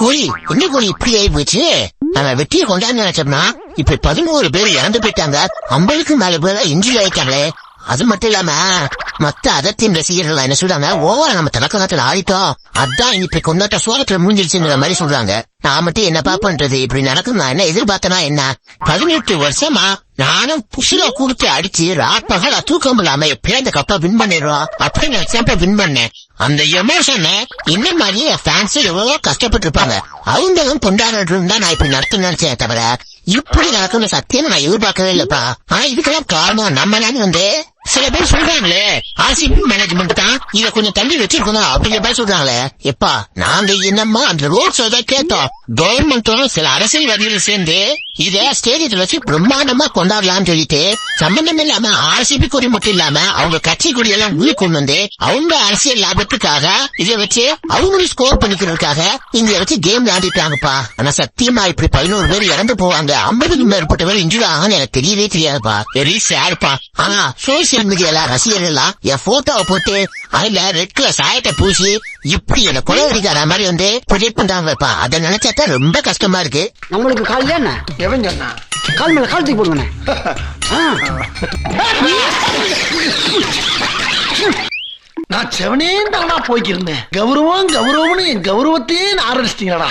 கோழி என்ன கோழி இப்படி ஆயி போச்சு? நாங்க வெட்டியை கொண்டாந்து நினைச்சோம்னா இப்ப 11 பேர் இறந்து போயிட்டாங்க. 50க்கும் மேல பேர் இன்ஜுரி ஆயிட்டாங்களே. அது மட்டும் இல்லாம மத்த அதத்தின் ரசிகர்கள் என்ன சொல்றாங்க, ஓவரா நம்ம தலக்கணத்துல ஆயிட்டோம், அதான் இப்ப கொண்டாட்ட சோகத்துல முடிஞ்சிருச்சுங்கிற மாதிரி சொல்றாங்க. நான் மட்டும் என்னப்பா பண்றது? இப்படி நடக்கும் நான் என்ன எதிர்பார்த்தனா என்ன? 18 வருஷமா நானும் புஷில கூடுத்து அடிச்சு ராப்பகல தூக்கம் இல்லாம எப்பயும் அந்த கப்பா வின் பண்ணிடுறோம் அப்படின்னு நினைச்சப்ப வின் பண்ணேன். அந்த எமோஷன் இந்த மாதிரி என் ஃபேன்ஸ் எவ்வளவோ கஷ்டப்பட்டு இருப்பாங்க, அவங்களும் கொண்டாடுறதுன்னு தான் நான் இப்படி நடத்த நினைச்சேன். தவிர இப்படி நடக்கும்னு சத்தியம் நான் எதிர்பார்க்கவே இல்லப்பா. ஆனா இதுக்கெல்லாம் காரணம் நம்ம வந்து சில பேர் சொல்றாங்களே ஆர்சிபி மேனேஜ்மெண்ட் தான் இத கொஞ்சம் தள்ளி வச்சிருக்கணும் அப்படிங்கிற பேர் சொல்றாங்களே. எப்பா நாங்க என்னம்மா அந்த ரோட் ஷோ தான் கேட்டோம். கவர்மெண்ட்டும் சில அரசியல்வாதிகள் சேர்ந்து இத ஸ்டேடியத்துல வச்சு பிரம்மாண்டமா கொண்டாடலாம்னு சொல்லிட்டு சம்பந்தம் இல்லாம ஆர்சிபி கொடி மட்டும் இல்லாம அவங்க கட்சி கொடியெல்லாம் உள்ள கொண்டு வந்து அவங்க அரசியல் லாபத்துக்காக இதை வச்சு அவங்களும் ஸ்கோர் பண்ணிக்கிறதுக்காக இங்க வச்சு கேம் விளையாடிட்டாங்கப்பா. ஆனா சத்தியமா இப்படி 11 பேர் இறந்து போவாங்க, 50க்கும் மேற்பட்ட பேர் இன்ஜூரி ஆகும் எனக்கு தெரியவே தெரியாதுப்பா. வெரி சேட்பா. ஆனா சோசியல் மீடியால ரசிகர்கள் எல்லாம் என் போட்டோவை போட்டு அதுல ரெட் கலர் சாயத்தை பூசி இப்படி என்ன கொலைவரிக்கார மாதிரி வந்து ப்ரொஜெக்ட் பண்றாங்கப்பா. அதை நினைச்சாதான் ரொம்ப கஷ்டமா இருக்கு. நம்மளுக்கு கால் என்ன எவன் சொன்னா? கால் மேல கால் தூக்கி போடுங்க. நான் செவனே தானா போய்க்கிருந்தேன். கௌரவம்னு என் கௌரவத்தையே ஆரம்பிச்சிட்டீங்களா?